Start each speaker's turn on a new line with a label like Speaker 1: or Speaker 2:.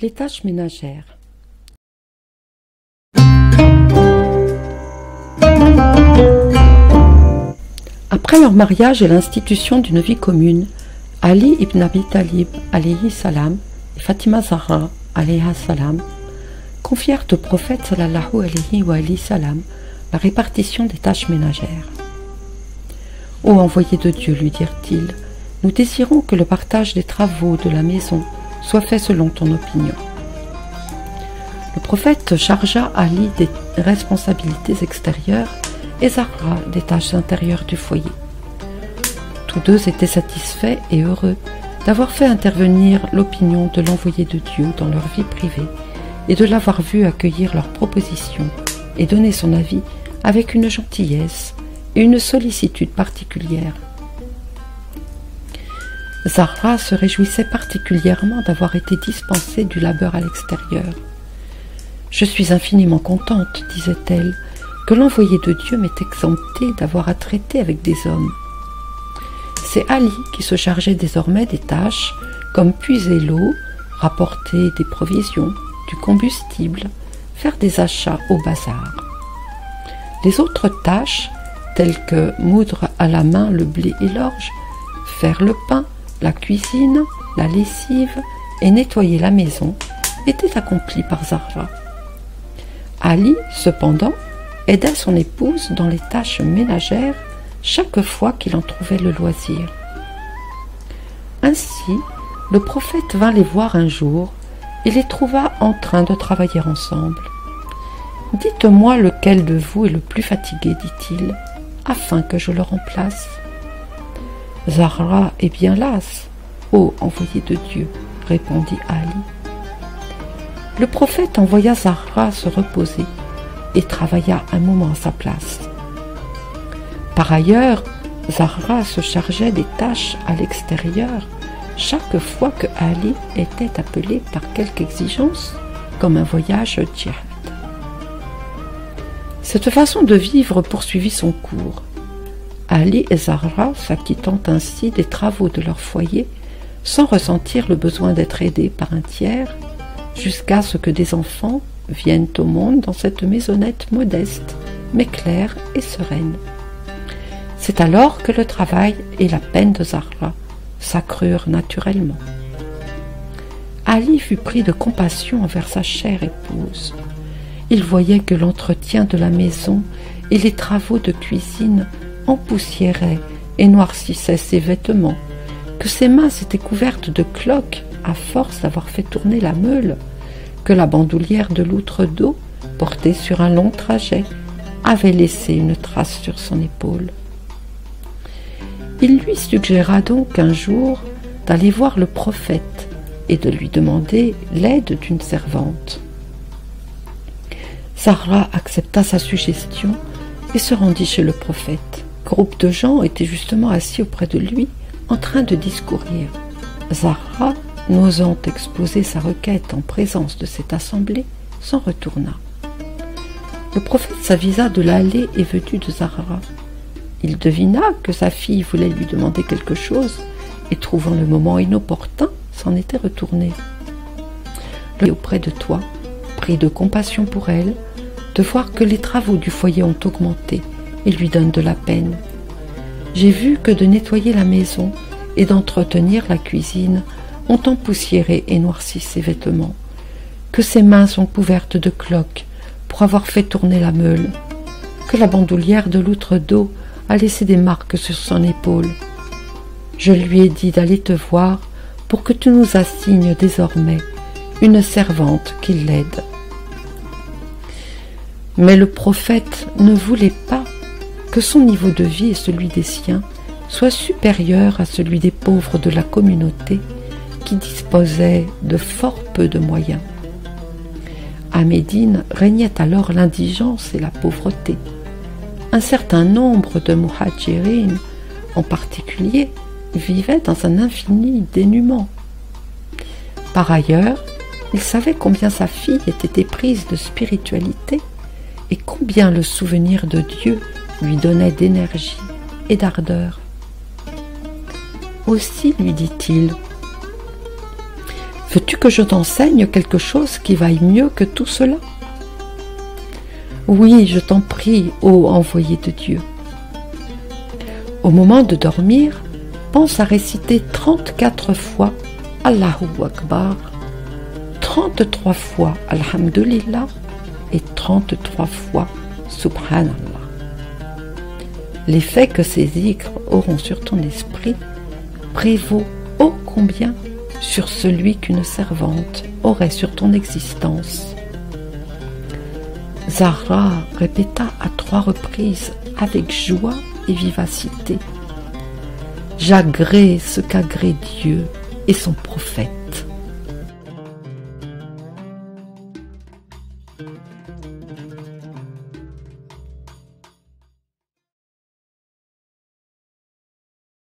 Speaker 1: Les tâches ménagères. Après leur mariage et l'institution d'une vie commune, Ali ibn Abi Talib alayhi salam et Fatima Zahra alayha salam confièrent au prophète sallallahu alayhi wa salam la répartition des tâches ménagères. « Ô envoyé de Dieu, lui dirent-ils, nous désirons que le partage des travaux de la maison soit fait selon ton opinion. » Le prophète chargea Ali des responsabilités extérieures et Zahra des tâches intérieures du foyer. Tous deux étaient satisfaits et heureux d'avoir fait intervenir l'opinion de l'envoyé de Dieu dans leur vie privée et de l'avoir vu accueillir leurs propositions et donner son avis avec une gentillesse et une sollicitude particulière. Zahra se réjouissait particulièrement d'avoir été dispensée du labeur à l'extérieur. « Je suis infiniment contente, disait-elle, que l'envoyé de Dieu m'ait exemptée d'avoir à traiter avec des hommes. » C'est Ali qui se chargeait désormais des tâches comme puiser l'eau, rapporter des provisions, du combustible, faire des achats au bazar. Les autres tâches, telles que moudre à la main le blé et l'orge, faire le pain, la cuisine, la lessive et nettoyer la maison, étaient accomplies par Zahra. Ali, cependant, aida son épouse dans les tâches ménagères chaque fois qu'il en trouvait le loisir. Ainsi, le prophète vint les voir un jour et les trouva en train de travailler ensemble. « Dites-moi lequel de vous est le plus fatigué, dit-il, afin que je le remplace. »« Zahra est bien lasse, ô envoyé de Dieu, répondit Ali. Le prophète envoya Zahra se reposer et travailla un moment à sa place. Par ailleurs, Zahra se chargeait des tâches à l'extérieur chaque fois que Ali était appelé par quelque exigence, comme un voyage djihad. Cette façon de vivre poursuivit son cours. Ali et Zahra s'acquittant ainsi des travaux de leur foyer, sans ressentir le besoin d'être aidés par un tiers, jusqu'à ce que des enfants viennent au monde dans cette maisonnette modeste, mais claire et sereine. C'est alors que le travail et la peine de Zahra s'accrurent naturellement. Ali fut pris de compassion envers sa chère épouse. Il voyait que l'entretien de la maison et les travaux de cuisine empoussiéraient et noircissaient ses vêtements, que ses mains s'étaient couvertes de cloques à force d'avoir fait tourner la meule, que la bandoulière de l'outre d'eau, portée sur un long trajet, avait laissé une trace sur son épaule. Il lui suggéra donc un jour d'aller voir le prophète et de lui demander l'aide d'une servante. Zahra accepta sa suggestion et se rendit chez le prophète. Un groupe de gens était justement assis auprès de lui, en train de discourir. Zahra, n'osant exposer sa requête en présence de cette assemblée, s'en retourna. Le prophète s'avisa de l'aller et venue de Zahra. Il devina que sa fille voulait lui demander quelque chose et, trouvant le moment inopportun, s'en était retourné. Le auprès de toi, pris de compassion pour elle, de voir que les travaux du foyer ont augmenté et lui donne de la peine. J'ai vu que de nettoyer la maison et d'entretenir la cuisine ont empoussiéré et noirci ses vêtements, que ses mains sont couvertes de cloques pour avoir fait tourner la meule, que la bandoulière de l'outre d'eau a laissé des marques sur son épaule. Je lui ai dit d'aller te voir pour que tu nous assignes désormais une servante qui l'aide. Mais le prophète ne voulait pas que son niveau de vie et celui des siens soit supérieur à celui des pauvres de la communauté qui disposaient de fort peu de moyens. À Médine régnait alors l'indigence et la pauvreté. Un certain nombre de muhajirines, en particulier, vivaient dans un infini dénuement. Par ailleurs, il savait combien sa fille était éprise de spiritualité et combien le souvenir de Dieu lui donnait d'énergie et d'ardeur. Aussi lui dit-il : Veux-tu que je t'enseigne quelque chose qui vaille mieux que tout cela? Oui, je t'en prie, ô envoyé de Dieu. Au moment de dormir, pense à réciter 34 fois Allahu Akbar, 33 fois Alhamdulillah et 33 fois Subhanallah. L'effet que ces zikrs auront sur ton esprit prévaut ô combien sur celui qu'une servante aurait sur ton existence. Zahra répéta à 3 reprises avec joie et vivacité: J'agrée ce qu'agrée Dieu et son prophète.